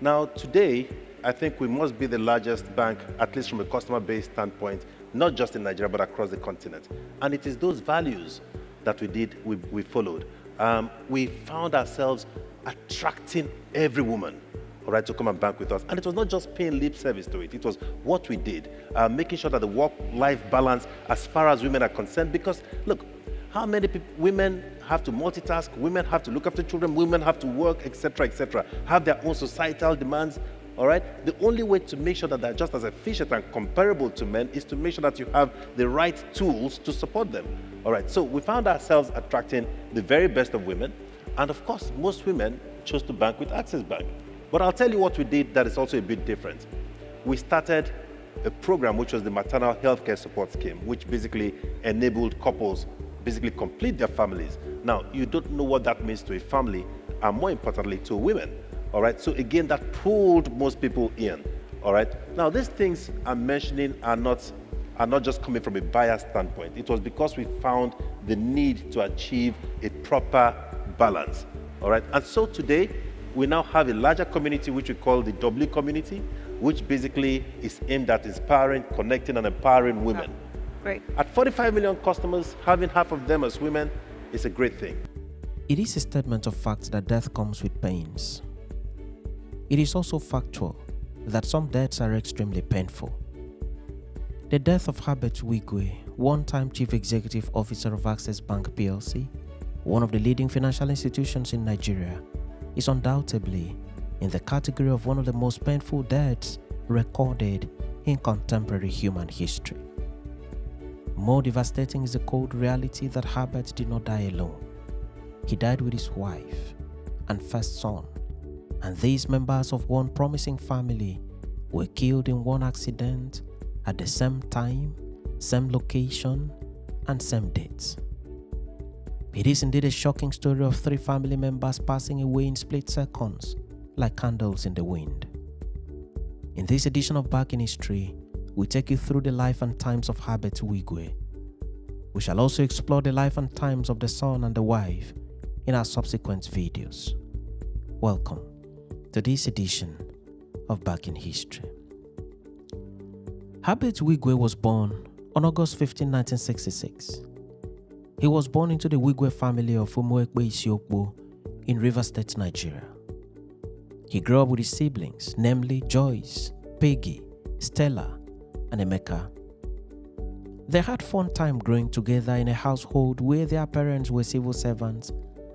Now, today, I think we must be the largest bank, at least from a customer-based standpoint, not just in Nigeria, but across the continent. And it is those values that we followed. We found ourselves attracting every woman, all right, to come and bank with us. And it was not just paying lip service to it. It was what we did, making sure that the work-life balance as far as women are concerned, because look, how many women have to multitask, women have to look after children, women have to work, etc., have their own societal demands, all right? The only way to make sure that they're just as efficient and comparable to men is to make sure that you have the right tools to support them, all right? So we found ourselves attracting the very best of women, and of course, most women chose to bank with Access Bank. But I'll tell you what we did that is also a bit different. We started a program which was the maternal healthcare support scheme, which basically enabled couples basically complete their families. Now, you don't know what that means to a family, and more importantly, to women, all right? So again, that pulled most people in, all right? Now, these things I'm mentioning are not just coming from a bias standpoint. It was because we found the need to achieve a proper balance, all right? And so today, we now have a larger community which we call the W community, which basically is aimed at inspiring, connecting, and empowering women. Great. At 45 million customers, having half of them as women is a great thing. It is a statement of fact that death comes with pains. It is also factual that some deaths are extremely painful. The death of Herbert Wigwe, one-time Chief Executive Officer of Access Bank PLC, one of the leading financial institutions in Nigeria, is undoubtedly in the category of one of the most painful deaths recorded in contemporary human history. More devastating is the cold reality that Herbert did not die alone. He died with his wife and first son, and these members of one promising family were killed in one accident at the same time, same location, and same date. It is indeed a shocking story of three family members passing away in split seconds, like candles in the wind. In this edition of Back in History, we take you through the life and times of Herbert Wigwe. We shall also explore the life and times of the son and the wife in our subsequent videos. Welcome to this edition of Back in History. Herbert Wigwe was born on August 15, 1966. He was born into the Wigwe family of Wigwe in Rivers State, Nigeria. He grew up with his siblings, namely Joyce, Peggy, Stella, and Emeka. They had fun time growing together in a household where their parents were civil servants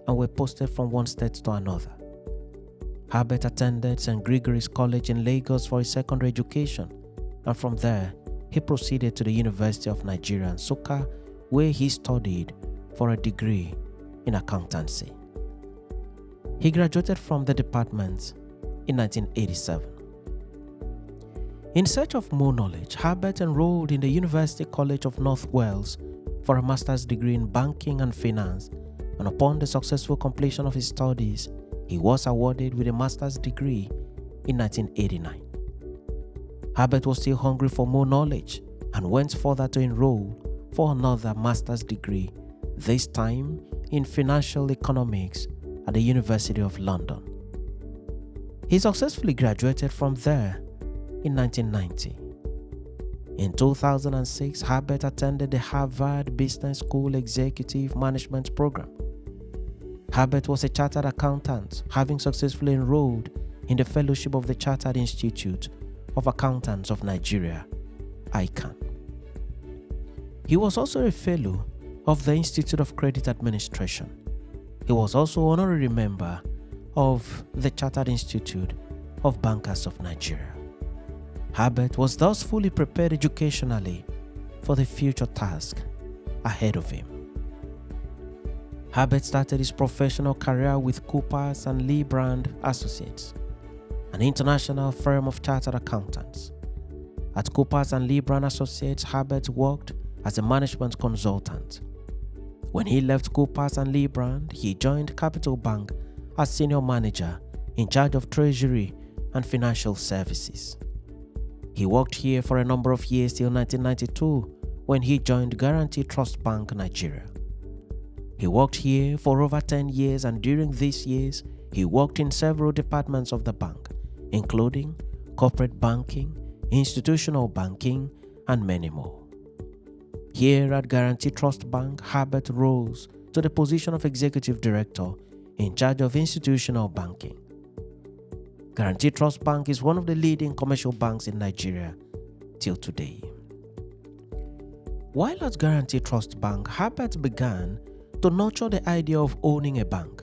and were posted from one state to another. Herbert attended St. Gregory's College in Lagos for his secondary education, and from there, he proceeded to the University of Nigeria, Nsukka, where he studied for a degree in accountancy. He graduated from the department in 1987. In search of more knowledge, Herbert enrolled in the University College of North Wales for a master's degree in banking and finance, and upon the successful completion of his studies, he was awarded with a master's degree in 1989. Herbert was still hungry for more knowledge and went further to enroll for another master's degree, this time in financial economics at the University of London. He successfully graduated from there in 1990. In 2006, Herbert attended the Harvard Business School Executive Management Program. Herbert was a chartered accountant, having successfully enrolled in the Fellowship of the Chartered Institute of Accountants of Nigeria, ICANN. He was also a fellow of the Institute of Credit Administration. He was also an honorary member of the Chartered Institute of Bankers of Nigeria. Herbert was thus fully prepared educationally for the future task ahead of him. Herbert started his professional career with Coopers & Lybrand Associates, an international firm of chartered accountants. At Coopers & Lybrand Associates, Herbert worked as a management consultant. When he left Coopers & Lybrand, he joined Capital Bank as senior manager in charge of treasury and financial services. He worked here for a number of years till 1992 when he joined Guaranty Trust Bank Nigeria. He worked here for over 10 years, and during these years, he worked in several departments of the bank, including corporate banking, institutional banking, and many more. Here at Guarantee Trust Bank, Herbert rose to the position of Executive Director in charge of institutional banking. Guarantee Trust Bank is one of the leading commercial banks in Nigeria till today. While at Guarantee Trust Bank, Herbert began to nurture the idea of owning a bank.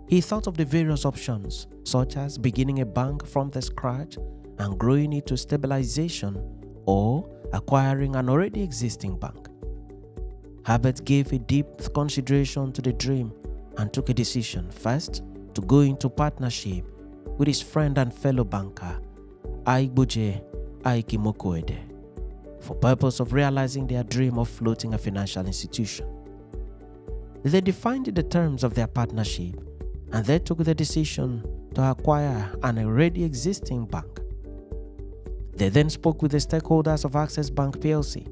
He thought of the various options, such as beginning a bank from the scratch and growing it to stabilization, or acquiring an already existing bank. Herbert gave a deep consideration to the dream and took a decision first to go into partnership with his friend and fellow banker, Wigwe Mokoede, for purpose of realizing their dream of floating a financial institution. They defined the terms of their partnership and they took the decision to acquire an already existing bank. They then spoke with the stakeholders of Access Bank PLC.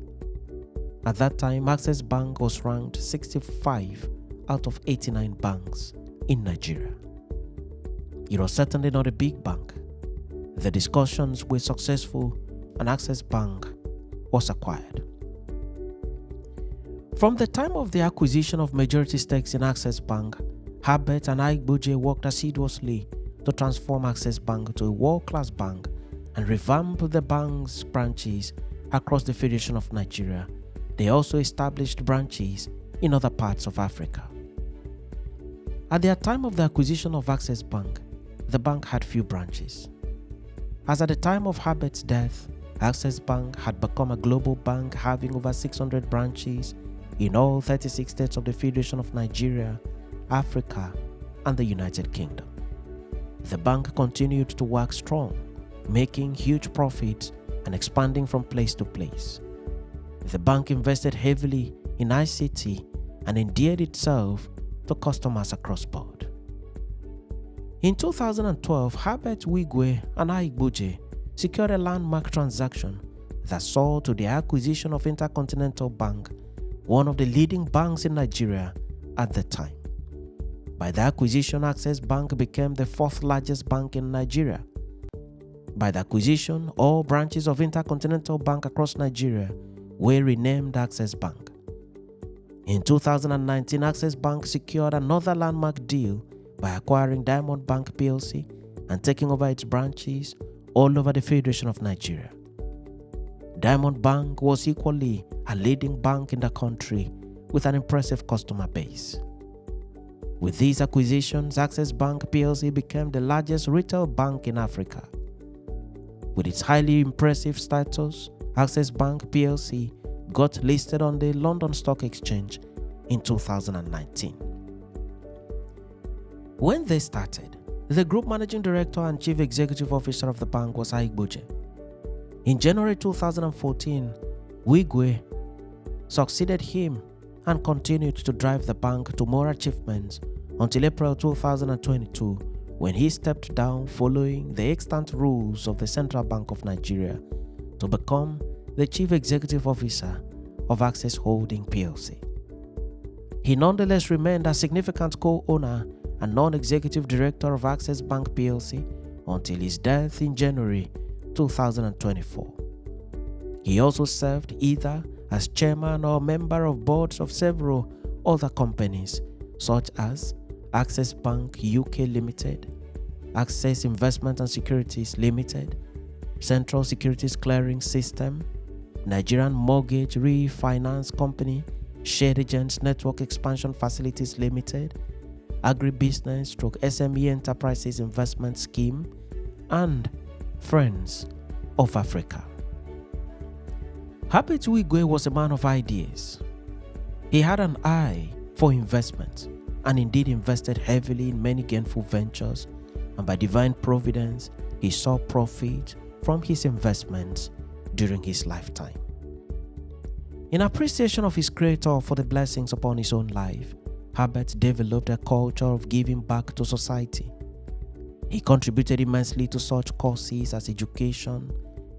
At that time, Access Bank was ranked 65 out of 89 banks in Nigeria. It was certainly not a big bank. The discussions were successful and Access Bank was acquired. From the time of the acquisition of majority stakes in Access Bank, Herbert and Wigwe worked assiduously to transform Access Bank to a world-class bank and revamp the bank's branches across the Federation of Nigeria. They also established branches in other parts of Africa. At the time of the acquisition of Access Bank, the bank had few branches. As at the time of Herbert's death, Access Bank had become a global bank having over 600 branches in all 36 states of the Federation of Nigeria, Africa, and the United Kingdom. The bank continued to work strong, making huge profits and expanding from place to place. The bank invested heavily in ICT and endeared itself to customers across board. In 2012, Herbert Wigwe and Wigwe secured a landmark transaction that saw to the acquisition of Intercontinental Bank, one of the leading banks in Nigeria at the time. By the acquisition, Access Bank became the fourth largest bank in Nigeria. By the acquisition, all branches of Intercontinental Bank across Nigeria were renamed Access Bank. In 2019, Access Bank secured another landmark deal by acquiring Diamond Bank PLC and taking over its branches all over the Federation of Nigeria. Diamond Bank was equally a leading bank in the country with an impressive customer base. With these acquisitions, Access Bank PLC became the largest retail bank in Africa. With its highly impressive status, Access Bank PLC got listed on the London Stock Exchange in 2019. When they started, the Group Managing Director and Chief Executive Officer of the bank was Wigwe. In January 2014, Wigwe succeeded him and continued to drive the bank to more achievements until April 2022, when he stepped down following the extant rules of the Central Bank of Nigeria to become the Chief Executive Officer of Access Holding PLC. He nonetheless remained a significant co-owner and non-executive director of Access Bank PLC until his death in January 2024. He also served either as chairman or member of boards of several other companies such as Access Bank UK Limited, Access Investment and Securities Limited, Central Securities Clearing System, Nigerian Mortgage Refinance Company, Shared Agents Network Expansion Facilities Limited, Agribusiness/SME Enterprises Investment Scheme, and Friends of Africa. Herbert Wigwe was a man of ideas. He had an eye for investment and indeed invested heavily in many gainful ventures, and by divine providence, he saw profit from his investments during his lifetime. In appreciation of his creator for the blessings upon his own life, Herbert developed a culture of giving back to society. He contributed immensely to such causes as education,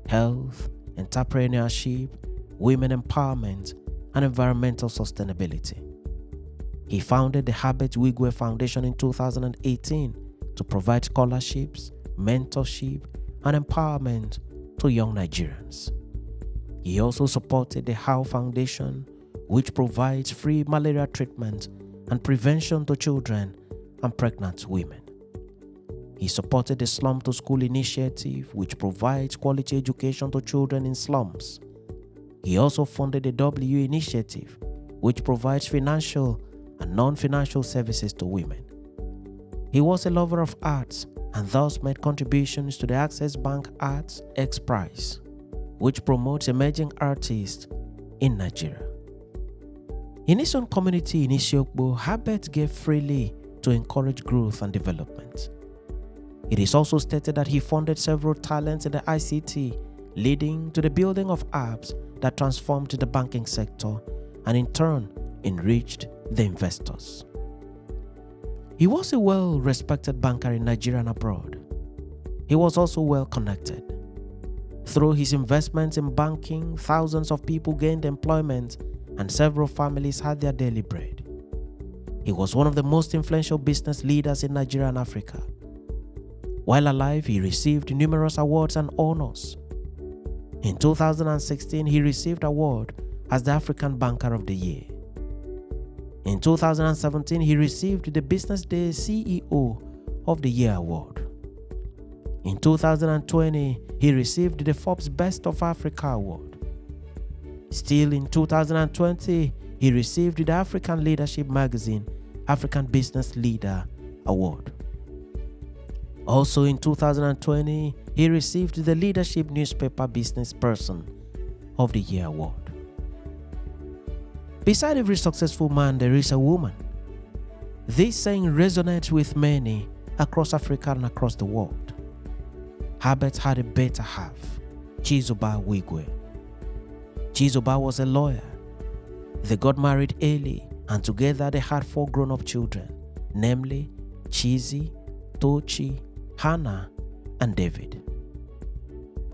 health, entrepreneurship, women empowerment, and environmental sustainability. He founded the Herbert Wigwe Foundation in 2018 to provide scholarships, mentorship, and empowerment to young Nigerians. He also supported the How Foundation, which provides free malaria treatment and prevention to children and pregnant women. He supported the Slum to School initiative, which provides quality education to children in slums. He also funded the W initiative, which provides financial and non-financial services to women. He was a lover of arts and thus made contributions to the Access Bank Arts X Prize, which promotes emerging artists in Nigeria. In his own community in Isiokpo, Herbert gave freely to encourage growth and development. It is also stated that he funded several talents in the ICT, leading to the building of apps that transformed the banking sector and in turn enriched the investors. He was a well-respected banker in Nigeria and abroad. He was also well-connected. Through his investments in banking, thousands of people gained employment and several families had their daily bread. He was one of the most influential business leaders in Nigeria and Africa. While alive, he received numerous awards and honors. In 2016, he received an award as the African Banker of the Year. In 2017, he received the Business Day CEO of the Year award. In 2020, he received the Forbes Best of Africa award. Still in 2020, he received the African Leadership Magazine African Business Leader Award. Also in 2020, he received the Leadership Newspaper Business Person of the Year award. Beside every successful man, there is a woman. This saying resonates with many across Africa and across the world. Herbert had a better half, Chizoba Wigwe. Chizoba was a lawyer. They got married early and together they had 4 grown-up children, namely Chizi, Tochi, Hannah, and David.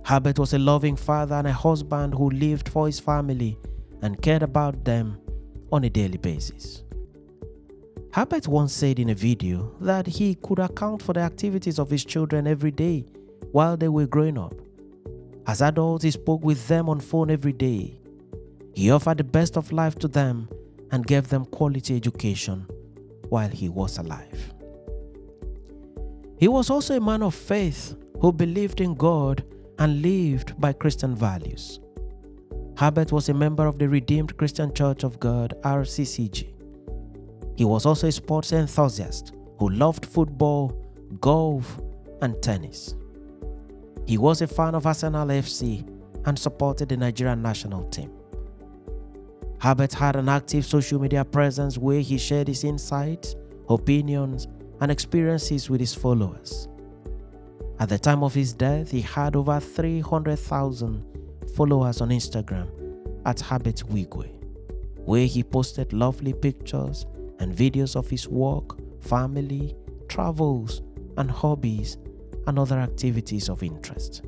Herbert was a loving father and a husband who lived for his family and cared about them on a daily basis. Herbert once said in a video that he could account for the activities of his children every day while they were growing up. As adults, he spoke with them on phone every day. He offered the best of life to them and gave them quality education while he was alive. He was also a man of faith who believed in God and lived by Christian values. Herbert was a member of the Redeemed Christian Church of God, RCCG. He was also a sports enthusiast who loved football, golf, and tennis. He was a fan of Arsenal FC and supported the Nigerian national team. Herbert had an active social media presence where he shared his insights, opinions, and experiences with his followers. At the time of his death, he had over 300,000 followers on Instagram at Herbert Wigwe, where he posted lovely pictures and videos of his work, family, travels, and hobbies, and other activities of interest.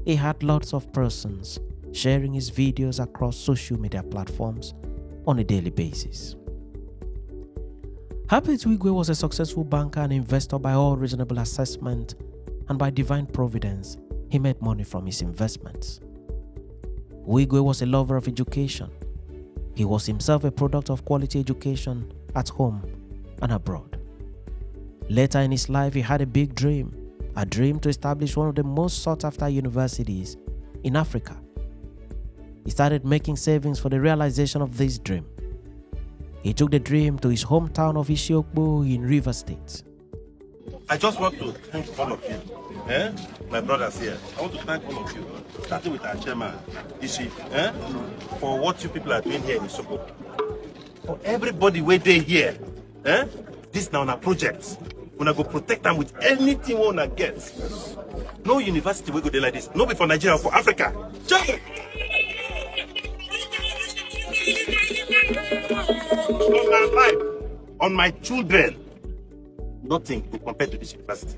He had lots of persons sharing his videos across social media platforms on a daily basis. Herbert Wigwe was a successful banker and investor by all reasonable assessment, and by divine providence, he made money from his investments. Wigwe was a lover of education. He was himself a product of quality education at home and abroad. Later in his life, he had a big dream, a dream to establish one of the most sought-after universities in Africa. He started making savings for the realization of this dream. He took the dream to his hometown of Isiokpo in Rivers State. I just want to thank all of you, my brothers here. I want to thank all of you, starting with our chairman, Ishi, for what you people are doing here in Isiokpo. For everybody waiting here, this now on a project. We're going to go protect them with anything we want to get. No university will go there like this. No be for Nigeria, for Africa. On my life, on my children, nothing will compare to this university.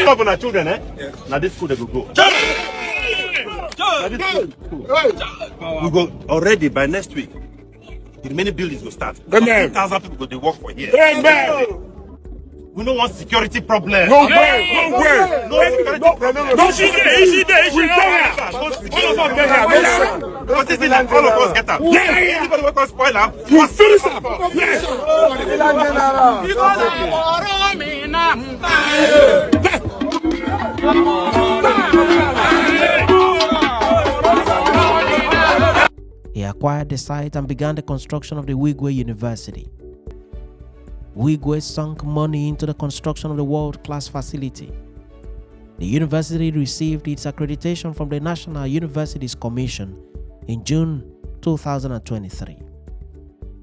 On our children, now this school they will go. We go already by next week. the many buildings will start. Amen. 2,000 people go to work for here. Amen. We don't want security problem. No way. No way. No security problem. No, she there. We don't. All of us get out. What is it like all of us get out? Yes. Anybody want to spoil up? You finish up. Yes. He acquired the site and began the construction of the Wigwe University. Wigwe sunk money into the construction of the world-class facility. The university received its accreditation from the National Universities Commission in June 2023.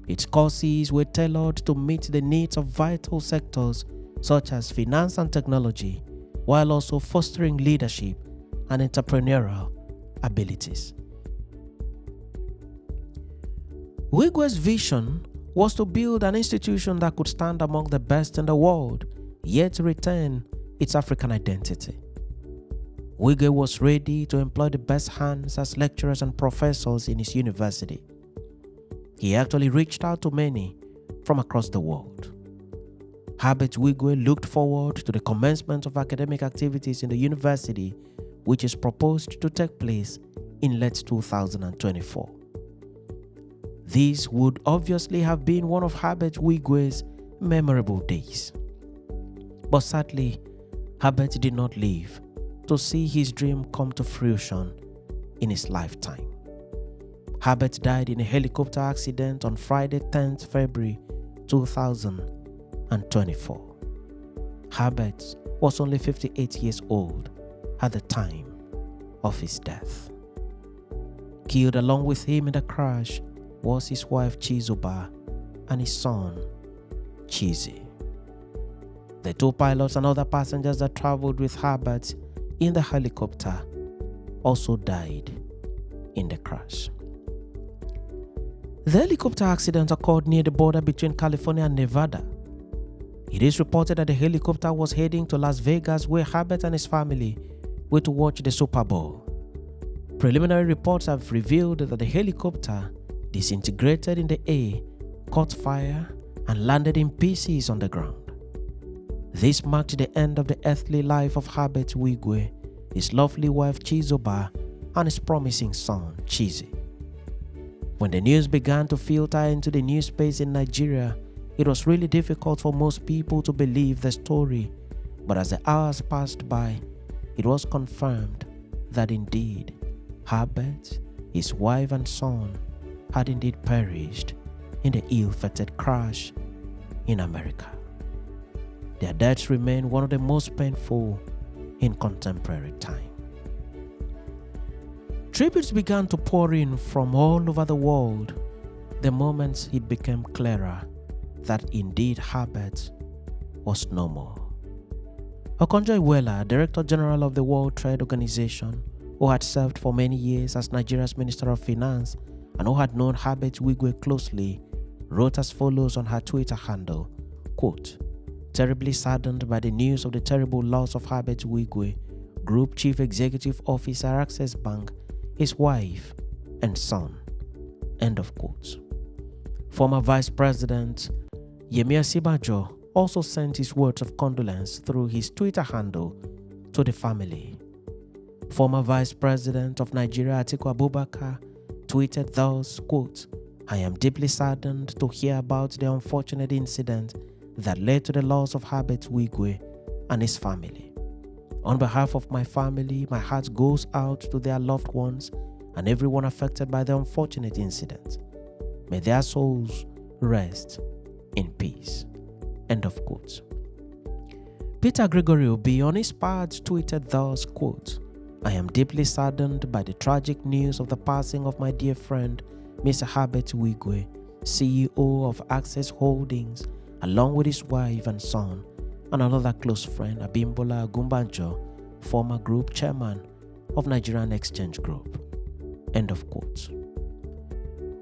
Its courses were tailored to meet the needs of vital sectors such as finance and technology, while also fostering leadership and entrepreneurial abilities. Wigwe's vision was to build an institution that could stand among the best in the world, yet retain its African identity. Wigwe was ready to employ the best hands as lecturers and professors in his university. He actually reached out to many from across the world. Herbert Wigwe looked forward to the commencement of academic activities in the university, which is proposed to take place in late 2024. This would obviously have been one of Herbert Wigwe's memorable days. But sadly, Herbert did not live to see his dream come to fruition in his lifetime. Herbert died in a helicopter accident on Friday, 10th February 2024. Herbert was only 58 years old at the time of his death. Killed along with him in the crash was his wife Chizoba and his son Chizi. The two pilots and other passengers that traveled with Herbert in the helicopter also died in the crash. The helicopter accident occurred near the border between California and Nevada. It is reported that the helicopter was heading to Las Vegas, where Herbert and his family were to watch the Super Bowl. Preliminary reports have revealed that the helicopter disintegrated in the air, caught fire, and landed in pieces on the ground. This marked the end of the earthly life of Herbert Wigwe, his lovely wife Chizoba, and his promising son Chizi. When the news began to filter into the news space in Nigeria, it was really difficult for most people to believe the story, but as the hours passed by, it was confirmed that indeed Herbert, his wife and son had indeed perished in the ill-fated crash in America. Their deaths remain one of the most painful in contemporary time. Tributes began to pour in from all over the world the moment it became clearer that indeed Herbert was no more. Okonjo-Iweala, Director General of the World Trade Organization, who had served for many years as Nigeria's Minister of Finance and who had known Herbert Wigwe closely, wrote as follows on her Twitter handle, quote, "Terribly saddened by the news of the terrible loss of Herbert Wigwe, Group Chief Executive Officer, Access Bank, his wife and son." End of quote. Former Vice President Yemi Osinbajo also sent his words of condolence through his Twitter handle to the family. Former Vice President of Nigeria Atiku Abubakar tweeted thus, quote, "I am deeply saddened to hear about the unfortunate incident that led to the loss of Herbert Wigwe and his family. On behalf of my family, my heart goes out to their loved ones and everyone affected by the unfortunate incident. May their souls rest in peace." End of quote. Peter Gregory Obi on his part tweeted thus, quote, "I am deeply saddened by the tragic news of the passing of my dear friend, Mr. Herbert Wigwe, CEO of Access Holdings, along with his wife and son, and another close friend, Abimbola Agumbanjo, former group chairman of Nigerian Exchange Group." End of quote.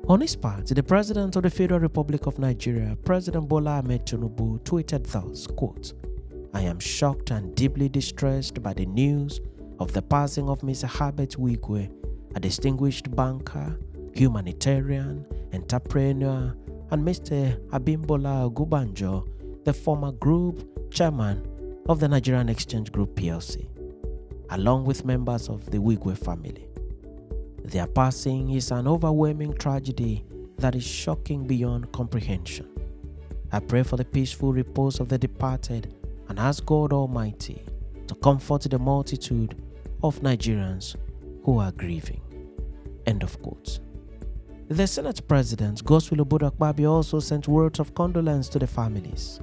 On his part, the President of the Federal Republic of Nigeria, President Bola Ahmed Tinubu, tweeted thus, quote, "I am shocked and deeply distressed by the news of the passing of Mr. Herbert Wigwe, a distinguished banker, humanitarian, entrepreneur, and Mr. Abimbola Ogubanjo, the former group chairman of the Nigerian Exchange Group PLC, along with members of the Wigwe family. Their passing is an overwhelming tragedy that is shocking beyond comprehension. I pray for the peaceful repose of the departed and ask God Almighty to comfort the multitude of Nigerians who are grieving. End of quote. The Senate President, Godswill Obudakbabi, also sent words of condolence to the families.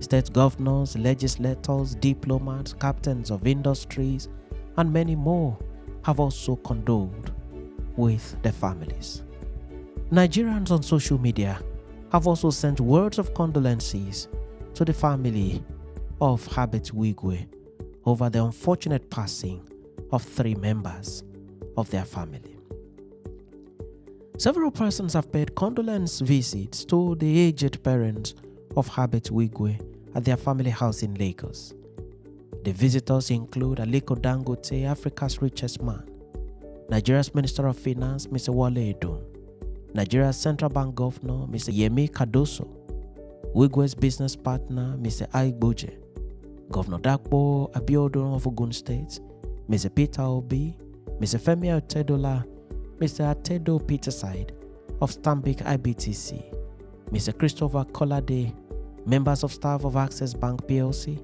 State governors, legislators, diplomats, captains of industries, and many more have also condoled with the families. Nigerians on social media have also sent words of condolences to the family of Herbert Wigwe over the unfortunate passing of 3 members of their family. Several persons have paid condolence visits to the aged parents of Herbert Wigwe at their family house in Lagos. The visitors include Aliko Dangote, Africa's richest man, Nigeria's Minister of Finance, Mr. Wale Edun, Nigeria's Central Bank Governor, Mr. Yemi Cardoso, Wigwe's business partner, Mr. Aigboje, Governor Dakpo Abiodun of Ogun State, Mr. Peter Obi, Mr. Femi Otedola, Mr. Atedo Peterside of Stanbic IBTC, Mr. Christopher Kolade, members of staff of Access Bank PLC,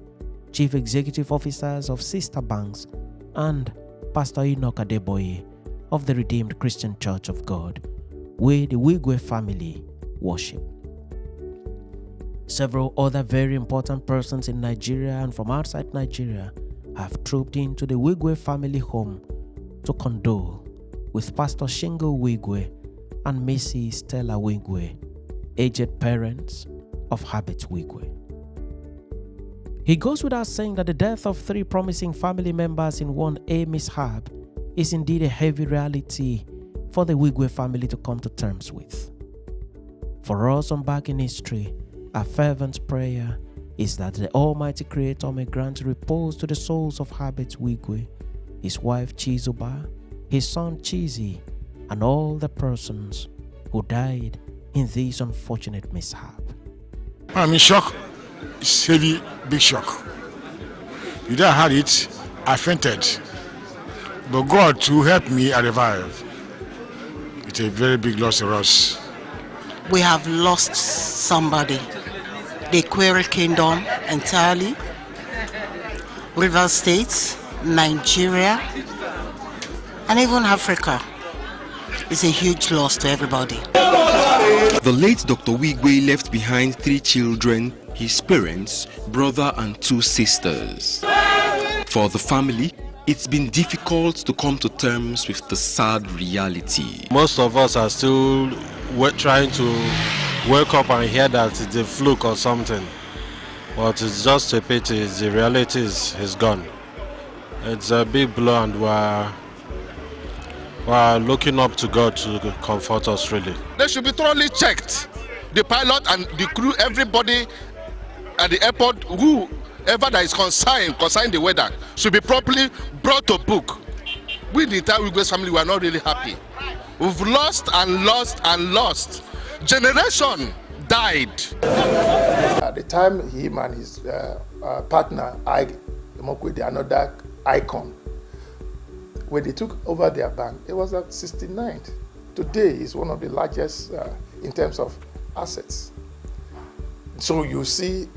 chief executive officers of sister banks, and Pastor Enoch Adeboye of the Redeemed Christian Church of God, where the Wigwe family worship. Several other very important persons in Nigeria and from outside Nigeria have trooped into the Wigwe family home to condole with Pastor Shingo Wigwe and Mrs. Stella Wigwe, aged parents of Herbert Wigwe. He goes without saying that the death of 3 promising family members in one mishap is indeed a heavy reality for the Wigwe family to come to terms with. For us on Back in History, our fervent prayer is that the Almighty Creator may grant repose to the souls of Herbert Wigwe, his wife Chizuba, his son Chizi, and all the persons who died in this unfortunate mishap. I'm in shock. It's heavy, big shock. The day I had it, I fainted. But God to help me, I revived. It's a very big loss for us. We have lost somebody. The Query Kingdom entirely, River States, Nigeria, and even Africa. It's a huge loss to everybody. The late Dr. Wigwe left behind 3 children, his parents, brother and 2 sisters. For the family, it's been difficult to come to terms with the sad reality. Most of us are still trying to wake up and hear that it's a fluke or something. But it's just a pity. The reality is he's gone. It's a big blow, and we're looking up to God to comfort us, really. They should be thoroughly checked. The pilot and the crew, everybody at the airport, whoever that is concerning the weather, should be properly brought to book. We, the entire Wigwe family, we are not really happy. We've lost and lost and lost. Generation died. At the time, him and his partner, another icon, when they took over their bank, it was at 69th. Today is one of the largest in terms of assets. So you see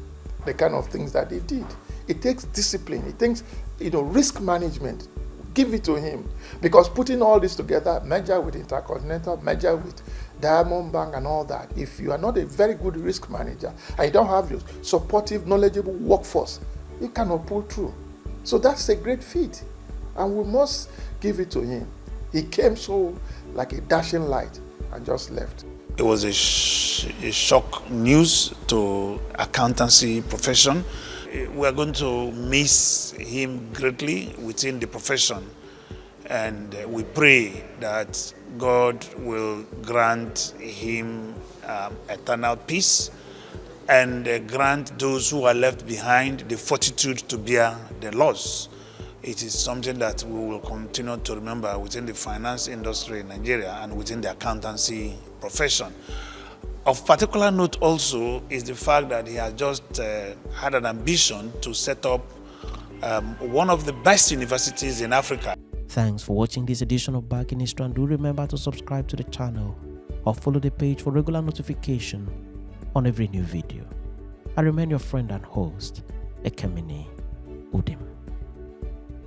the kind of things that they did. It takes discipline. It takes, risk management. Give it to him, because putting all this together, merger with Intercontinental, merger with Diamond Bank and all that, if you are not a very good risk manager and you don't have your supportive, knowledgeable workforce, you cannot pull through. So that's a great feat, and we must give it to him. He came so like a dashing light and just left. It was a shock news to accountancy profession. We are going to miss him greatly within the profession, and we pray that God will grant him eternal peace and grant those who are left behind the fortitude to bear the loss. It is something that we will continue to remember within the finance industry in Nigeria and within the accountancy profession. Of particular note also is the fact that he has just had an ambition to set up one of the best universities in Africa. Thanks for watching this edition of Back in History, and do remember to subscribe to the channel or follow the page for regular notification on every new video. I remain your friend and host, Ekemini Udim.